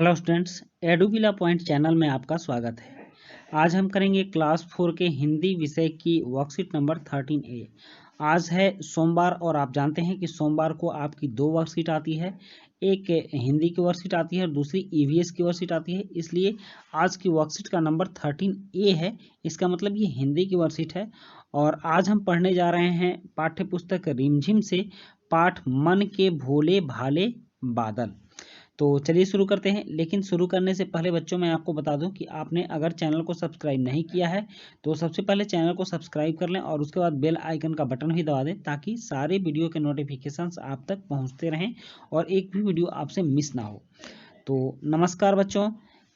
Hello students, एडुविला point channel में आपका स्वागत है। आज हम करेंगे क्लास 4 के हिंदी विषय की वर्कशीट नंबर 13A। आज है सोमवार और आप जानते हैं कि सोमवार को आपकी दो वर्कशीट आती है, एक हिंदी की वर्कशीट आती है और दूसरी ईवीएस की वर्कशीट आती है। इसलिए आज की वर्कशीट का नंबर 13A है, इसका मतलब ये हिंदी की वर्कशीट है। और आज हम पढ़ने जा रहे हैं पाठ्य पुस्तक रिमझिम से पाठ मन के भोले भाले बादल। तो चलिए शुरू करते हैं। लेकिन शुरू करने से पहले बच्चों मैं आपको बता दूं कि आपने अगर चैनल को सब्सक्राइब नहीं किया है तो सबसे पहले चैनल को सब्सक्राइब कर लें और उसके बाद बेल आइकन का बटन भी दबा दें ताकि सारे वीडियो के नोटिफिकेशंस आप तक पहुंचते रहें और एक भी वीडियो आपसे मिस ना हो। तो नमस्कार बच्चों,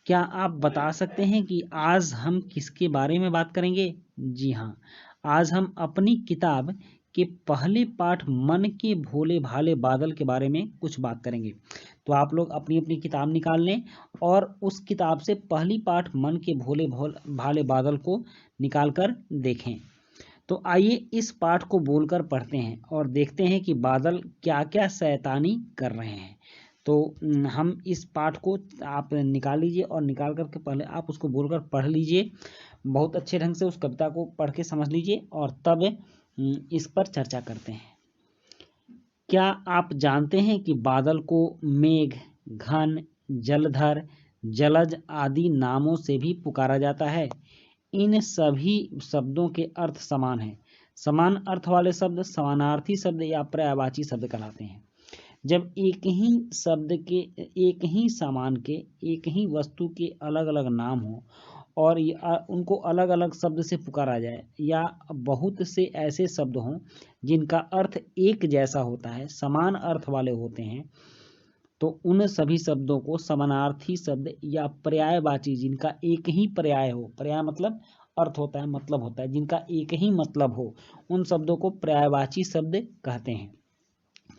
क्या आप बता सकते हैं कि आज हम किसके बारे में बात करेंगे? जी हाँ, आज हम अपनी किताब के पहले पाठ मन के भोले भाले बादल के बारे में कुछ बात करेंगे। तो आप लोग अपनी अपनी किताब निकाल लें और उस किताब से पहली पाठ मन के भोले भाले बादल को निकाल कर देखें। तो आइए इस पाठ को बोलकर पढ़ते हैं और देखते हैं कि बादल क्या क्या शैतानी कर रहे हैं। तो हम इस पाठ को आप निकाल लीजिए और निकाल करके पहले आप उसको बोलकर पढ़ लीजिए। बहुत अच्छे ढंग से उस कविता को पढ़ के समझ लीजिए और तब इस पर चर्चा करते हैं। क्या आप जानते हैं कि बादल को मेघ, घन, जलधर, जलज आदि नामों से भी पुकारा जाता है? इन सभी शब्दों के अर्थ समान हैं। समान अर्थ वाले शब्द समानार्थी शब्द या पर्यायवाची शब्द कहलाते हैं। जब एक ही शब्द के, एक ही सामान के, एक ही वस्तु के अलग अलग नाम हो और उनको अलग अलग शब्द से पुकारा जाए या बहुत से ऐसे शब्द हों जिनका अर्थ एक जैसा होता है, समान अर्थ वाले होते हैं, तो उन सभी शब्दों को समानार्थी शब्द या पर्यायवाची, जिनका एक ही पर्याय हो, पर्याय मतलब अर्थ होता है, मतलब होता है, जिनका एक ही मतलब हो, उन शब्दों को पर्यायवाची शब्द कहते हैं।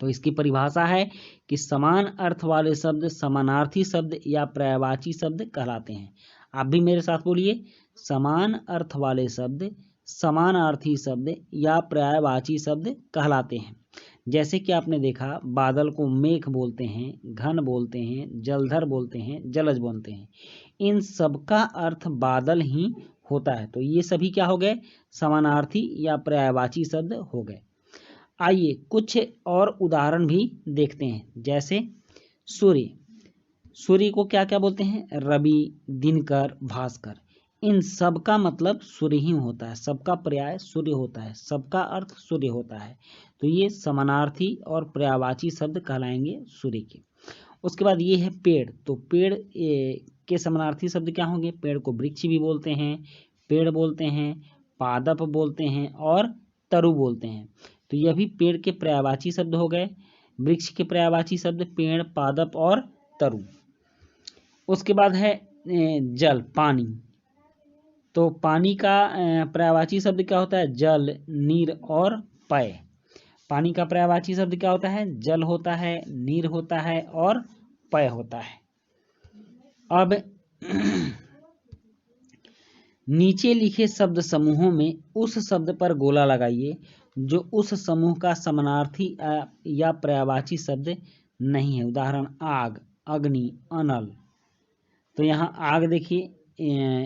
तो इसकी परिभाषा है कि समान अर्थ वाले शब्द समानार्थी शब्द या पर्यायवाची शब्द कहलाते हैं। आप भी मेरे साथ बोलिए, समान अर्थ वाले शब्द समानार्थी शब्द या पर्यायवाची शब्द कहलाते हैं। जैसे कि आपने देखा, बादल को मेघ बोलते हैं, घन बोलते हैं, जलधर बोलते हैं, जलज बोलते हैं। इन सबका अर्थ बादल ही होता है। तो ये सभी क्या हो गए? समानार्थी या पर्यायवाची शब्द हो गए। आइए कुछ और उदाहरण भी देखते हैं। जैसे सूर्य, सूर्य को क्या क्या बोलते हैं? रवि, दिनकर, भास्कर। इन सब का मतलब सूर्य ही होता है, सबका पर्याय सूर्य होता है, सबका अर्थ सूर्य होता है। तो ये समानार्थी और पर्यायवाची शब्द कहलाएंगे सूर्य के। उसके बाद ये है पेड़। तो पेड़ के समानार्थी शब्द क्या होंगे? पेड़ को वृक्ष भी बोलते हैं, पेड़ बोलते हैं, पादप बोलते हैं और तरु बोलते हैं। तो यह भी पेड़ के पर्यायवाची शब्द हो गए। वृक्ष के पर्यायवाची शब्द पेड़, पादप और तरु। उसके बाद है जल, पानी। तो पानी का पर्यायवाची शब्द क्या होता है? जल, नीर और पय। पानी का पर्यायवाची शब्द क्या होता है? जल होता है, नीर होता है और पय होता है। अब नीचे लिखे शब्द समूहों में उस शब्द पर गोला लगाइए जो उस समूह का समानार्थी या पर्यायवाची शब्द नहीं है। उदाहरण आग, अग्नि, अनल। तो यहाँ आग देखिए,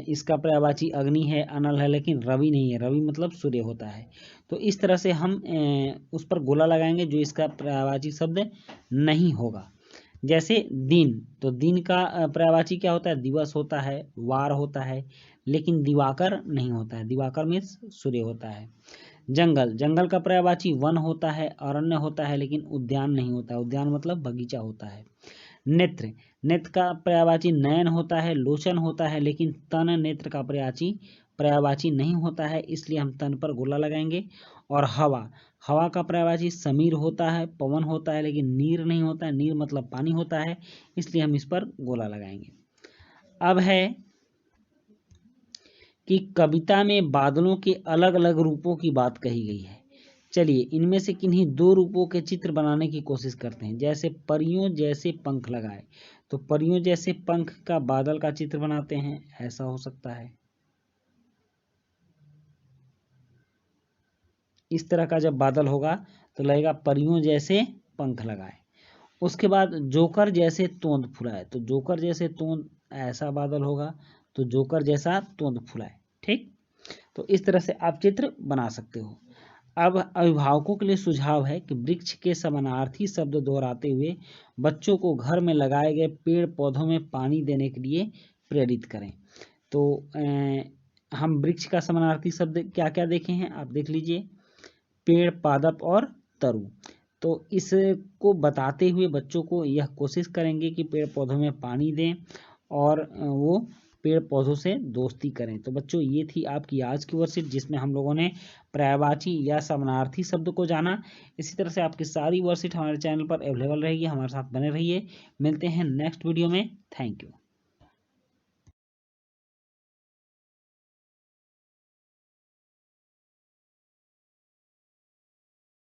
इसका पर्यायवाची अग्नि है, अनल है, लेकिन रवि नहीं है। रवि मतलब सूर्य होता है। तो इस तरह से हम उस पर गोला लगाएंगे जो इसका पर्यायवाची शब्द नहीं होगा। जैसे दिन, तो दिन का पर्यायवाची क्या होता है? दिवस होता है, वार होता है, लेकिन दिवाकर नहीं होता है। दिवाकर में सूर्य होता है। जंगल, जंगल का पर्यायवाची वन होता है, अरण्य होता है, लेकिन उद्यान नहीं होता है। उद्यान मतलब बगीचा होता है। नेत्र, नेत्र का पर्यायवाची नयन होता है, लोचन होता है, लेकिन तन नेत्र का पर्यायवाची नहीं होता है, इसलिए हम तन पर गोला लगाएंगे। और हवा, हवा का पर्यायवाची समीर होता है, पवन होता है, लेकिन नीर नहीं होता है। नीर मतलब पानी होता है, इसलिए हम इस पर गोला लगाएंगे। अब है कि कविता में बादलों के अलग अलग रूपों की बात कही गई है। चलिए इनमें से किन्हीं दो रूपों के चित्र बनाने की कोशिश करते हैं। जैसे परियों जैसे पंख लगाए, तो परियों जैसे पंख का बादल का चित्र बनाते हैं, ऐसा हो सकता है। इस तरह का जब बादल होगा तो लगेगा परियों जैसे पंख लगाए। उसके बाद जोकर जैसे तोंद फुलाए, तो जोकर जैसे तोंद ऐसा बादल होगा, तो जोकर जैसा तोंद फुलाए। ठीक, तो इस तरह से आप चित्र बना सकते हो। अब अभिभावकों के लिए सुझाव है कि वृक्ष के समानार्थी शब्द दोहराते हुए बच्चों को घर में लगाए गए पेड़ पौधों में पानी देने के लिए प्रेरित करें। तो हम वृक्ष का समानार्थी शब्द क्या क्या देखे हैं, आप देख लीजिए, पेड़, पादप और तरु। तो इसको बताते हुए बच्चों को यह कोशिश करेंगे कि पेड़ पौधों में पानी दें और वो पेड़ पौधों से दोस्ती करें। तो बच्चों, ये थी आपकी आज की वर्कशीट, जिसमें हम लोगों ने पर्यायवाची या समानार्थी शब्द को जाना। इसी तरह से आपकी सारी वर्कशीट हमारे चैनल पर अवेलेबल रहेगी, हमारे साथ बने रहिए। मिलते हैं नेक्स्ट वीडियो में। Thank you.